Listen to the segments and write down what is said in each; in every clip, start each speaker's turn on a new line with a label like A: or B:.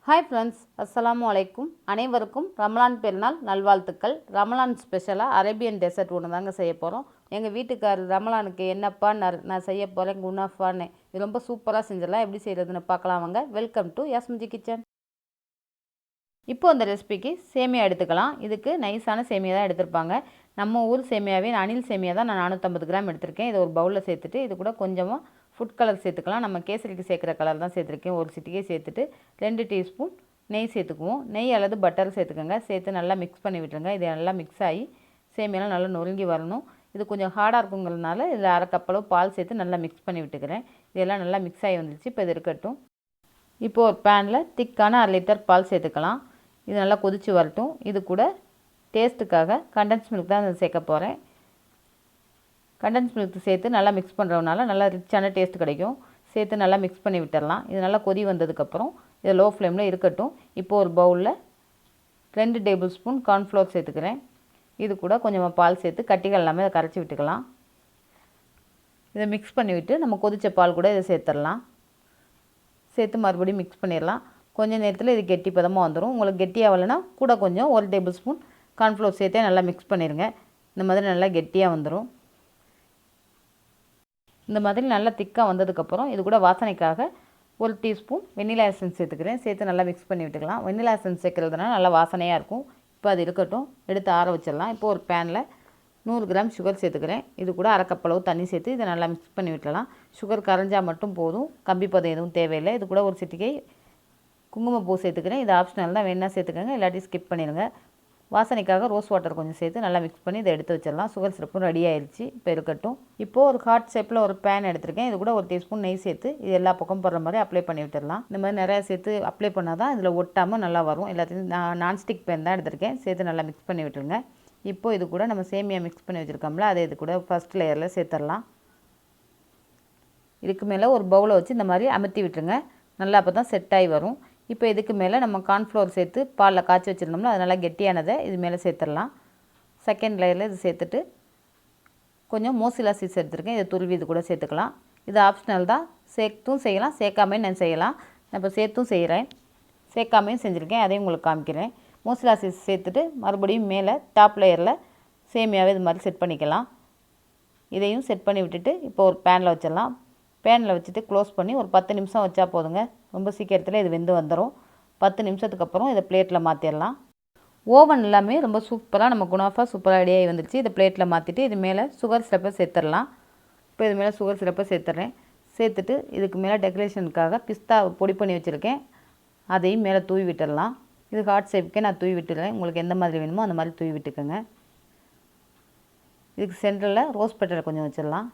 A: Hi friends, அஸ்ஸலாமு அலைக்கும். அனைவருக்கும் ரமலான் பெருநாள் நல்வாழ்த்துக்கள். ரமலான் ஸ்பெஷலாக அரேபியன் டெசர்ட் ஒன்று தாங்க செய்ய போகிறோம். எங்கள் வீட்டுக்காரர் ரமலானுக்கு என்னப்பா நான் செய்ய போகிறேன் குனாஃபான்னு. இது ரொம்ப சூப்பராக செஞ்சிடலாம். எப்படி செய்கிறதுன்னு பார்க்கலாம் வாங்க. வெல்கம் டு யாஸ்மிஜி கிச்சன். இப்போ அந்த ரெசிபிக்கு சேமியா எடுத்துக்கலாம். இதுக்கு நைஸான சேமியா தான் எடுத்திருப்பாங்க. நம்ம ஊர் சேமியாவே அணில் சேமியா தான் நான் 450 கிராம் எடுத்திருக்கேன். இதை ஒரு பவுலில் சேர்த்துட்டு இது கூட கொஞ்சமாக ஃபுட் கலர் சேர்த்துக்கலாம். நம்ம கேசரிக்கு சேர்க்குற கலர் தான் சேர்த்துருக்கேன். ஒரு சிட்டிகை சேர்த்துட்டு 2 டீஸ்பூன் நெய் சேர்த்துக்குவோம். நெய் அல்லது பட்டர் சேர்த்துக்கோங்க. சேர்த்து நல்லா மிக்ஸ் பண்ணி விட்டுருங்க. இது நல்லா மிக்ஸ் ஆகி சேமியாலாம் நல்லா நொறுங்கி வரணும். இது கொஞ்சம் ஹார்டாக இருக்குங்கிறதுனால இதில் அரை கப்பளவு பால் சேர்த்து நல்லா மிக்ஸ் பண்ணி விட்டுக்கிறேன். இதெல்லாம் நல்லா மிக்ஸ் ஆகி வந்துடுச்சு. இப்போ இது இருக்கட்டும். இப்போது ஒரு பேனில் திக்கான 1/2 லிட்டர் பால் சேர்த்துக்கலாம். இது நல்லா கொதித்து வரட்டும். இது கூட டேஸ்ட்டுக்காக கண்டென்ஸ் மில்க் தான் சேர்க்க போகிறேன். கண்டென்ஸ் மில்க் சேர்த்து நல்லா மிக்ஸ் பண்ணுறதுனால நல்லா ரிச்சான டேஸ்ட் கிடைக்கும். சேர்த்து நல்லா மிக்ஸ் பண்ணி விட்டுடலாம். இது நல்லா கொதி வந்ததுக்கப்புறம் இதை லோ ஃப்ளேமில் இருக்கட்டும். இப்போது ஒரு பவுலில் 2 டேபிள் ஸ்பூன் கார்ன்ஃப்ளவர் சேர்த்துக்கிறேன். இது கூட கொஞ்சமாக பால் சேர்த்து கட்டிகள் எல்லாமே அதை கரைச்சி விட்டுக்கலாம். இதை மிக்ஸ் பண்ணிவிட்டு நம்ம கொதித்த பால் கூட இதை சேர்த்துடலாம். சேர்த்து மறுபடியும் மிக்ஸ் பண்ணிடலாம். கொஞ்சம் நேரத்தில் இது கெட்டி பதமாக வந்துடும். உங்களுக்கு கெட்டியாகலைன்னா கூட கொஞ்சம் 1 டேபிள் ஸ்பூன் கார்ன்ஃப்ளவர் சேர்த்தே நல்லா மிக்ஸ் பண்ணிடுங்க. இந்த மாதிரி நல்லா கெட்டியாக வந்துடும். இந்த மாதிரி நல்லா திக்காக வந்ததுக்கப்புறம் இது கூட வாசனைக்காக 1 டீஸ்பூன் வெண்ணிலா எசன்ஸ் சேர்த்துக்கிறேன். சேர்த்து நல்லா மிக்ஸ் பண்ணி விட்டுக்கலாம். வெண்ணிலா எசன்ஸ் சேர்க்குறதுனால நல்லா வாசனையாக இருக்கும். இப்போ அது இருக்கட்டும். எடுத்து ஆற வச்சிடலாம். இப்போ ஒரு பேனில் 100 கிராம் சுகர் சேர்த்துக்கிறேன். இது கூட அரை கப்பளவு தண்ணி சேர்த்து இதை நல்லா மிக்ஸ் பண்ணி விட்டுடலாம். சுகர் கரைஞ்சால் மட்டும் போதும். கம்பி பதம் எதுவும் தேவையில்லை. இது கூட ஒரு சிட்டிகை குங்குமப்பூ சேர்த்துக்கிறேன். இது ஆப்ஷனல் தான், வேணா சேர்த்துக்கோங்க, இல்லாட்டி ஸ்கிப் பண்ணிடுங்க. வாசனைக்காக ரோஸ் வாட்டர் கொஞ்சம் சேர்த்து நல்லா மிக்ஸ் பண்ணி இதை எடுத்து வச்சிடலாம். சுகர் சிரப்பும் ரெடி ஆயிடுச்சு. இப்போ இருக்கட்டும். இப்போது ஒரு ஹார்ட் ஷேப்பில் ஒரு பேன் எடுத்திருக்கேன். இது கூட 1 டீஸ்பூன் நெய் சேர்த்து இது எல்லா பக்கம் போடுற மாதிரி அப்ளை பண்ணி விட்டுடலாம். இந்த மாதிரி நிறையா சேர்த்து அப்ளை பண்ணால் தான் இதில் ஒட்டாமல் நல்லா வரும். எல்லாத்தையும் நான் நான்ஸ்டிக் பேன் தான் எடுத்திருக்கேன். சேர்த்து நல்லா மிக்ஸ் பண்ணி விட்டுருங்க. இப்போது இது கூட நம்ம சேமியா மிக்ஸ் பண்ணி வச்சுருக்கோம்ல, அதை இது கூட ஃபஸ்ட் லேயரில் சேர்த்துடலாம். இதுக்கு மேலே ஒரு பவுலை வச்சு இந்த மாதிரி அமுத்தி விட்டுருங்க. நல்லா அப்போ தான் செட் ஆகி வரும். இப்போ இதுக்கு மேலே நம்ம கார்ன்ஃப்ளவர் சேர்த்து பாலில் காய்ச்சி வச்சுருந்தோம்னா அது நல்லா கெட்டியானதை இது மேலே சேர்த்துடலாம். செகண்ட் லேயரில் இது சேர்த்துட்டு கொஞ்சம் மோசிலா சீட்ஸ் எடுத்துருக்கேன். இதை துருவி இது கூட சேர்த்துக்கலாம். இது ஆப்ஷனல் தான். சேர்த்தும் செய்யலாம், சேர்க்காமையும் நான் செய்யலாம். நான் இப்போ சேர்த்தும் செய்கிறேன், சேர்க்காமையும் செஞ்சுருக்கேன். அதையும் உங்களுக்கு காமிக்கிறேன். மோசிலா சீட்ஸ் சேர்த்துட்டு மறுபடியும் மேலே டாப் லேயரில் சேமியாவே இது மாதிரி செட் பண்ணிக்கலாம். இதையும் செட் பண்ணி விட்டுட்டு இப்போ ஒரு பேனில் வச்சிடலாம். பேனில் வச்சுட்டு க்ளோஸ் பண்ணி ஒரு 10 நிமிஷம் வச்சா போதுங்க. ரொம்ப சீக்கிரத்தில் இது வெந்து வந்துடும். 10 நிமிஷத்துக்கு அப்புறம் இதை பிளேட்டில் மாற்றிடலாம். ஓவன் எல்லாமே ரொம்ப சூப்பராக நம்ம குனாஃபா சூப்பராக ரெடியாகி வந்துடுச்சு. இதை பிளேட்டில் மாற்றிட்டு இது மேலே சுகர் சிரப்பை சேர்த்துடலாம். இப்போ இது மேலே சுகர் சிரப்பை சேர்த்துறேன். சேர்த்துட்டு இதுக்கு மேலே டெக்கரேஷனுக்காக பிஸ்தா பொடி பண்ணி வச்சுருக்கேன். அதையும் மேலே தூவி விட்டுடலாம். இது ஹார்ட் ஷேப்புக்கே நான் தூவி விட்டுறேன். உங்களுக்கு எந்த மாதிரி வேணுமோ அந்த மாதிரி தூவி விட்டுக்கோங்க. இதுக்கு சென்டரில் ரோஸ் பெட்டரை கொஞ்சம் வச்சிடலாம்.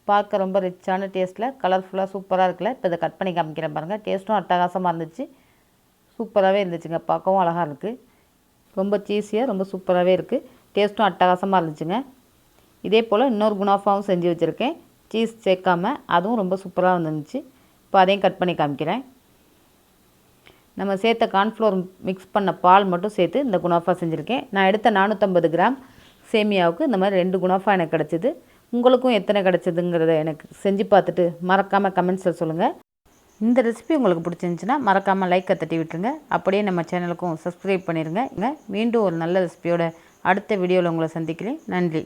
A: பார்க்க ரொம்ப ரிச்சான டேஸ்ட்டில் கலர்ஃபுல்லாக சூப்பராக இருக்குல்ல. இப்போ இதை கட் பண்ணி காமிக்கிறேன் பாருங்கள். டேஸ்ட்டும் அட்டகாசமாக இருந்துச்சு. சூப்பராகவே இருந்துச்சுங்க. பார்க்கவும் அழகாக இருக்குது. ரொம்ப சீஸியாக ரொம்ப சூப்பராகவே இருக்குது. டேஸ்ட்டும் அட்டகாசமாக இருந்துச்சுங்க. இதே போல் இன்னொரு குனாஃபாவும் செஞ்சு வச்சுருக்கேன், சீஸ் சேர்க்காம. அதுவும் ரொம்ப சூப்பராக வந்துருந்துச்சு. இப்போ அதையும் கட் பண்ணி காமிக்கிறேன். நம்ம சேர்த்த கார்ன்ஃப்ளவர் மிக்ஸ் பண்ண பால் மட்டும் சேர்த்து இந்த குனாஃபா செஞ்சுருக்கேன். நான் எடுத்த 450 கிராம் சேமியாவுக்கு இந்த மாதிரி 2 குனாஃபா எனக்கு கிடச்சிது. உங்களுக்கும் எத்தனை கிடச்சிதுங்கிறத எனக்கு செஞ்சு பார்த்துட்டு மறக்காமல் கமெண்ட்ஸில் சொல்லுங்கள். இந்த ரெசிபி உங்களுக்கு பிடிச்சிருந்துச்சின்னா மறக்காமல் லைக்கை தட்டி விட்டுருங்க. அப்படியே நம்ம சேனலுக்கும் சப்ஸ்கிரைப் பண்ணிடுங்க. மீண்டும் ஒரு நல்ல ரெசிபியோட அடுத்த வீடியோவில் உங்களை சந்திக்கிறேன். நன்றி.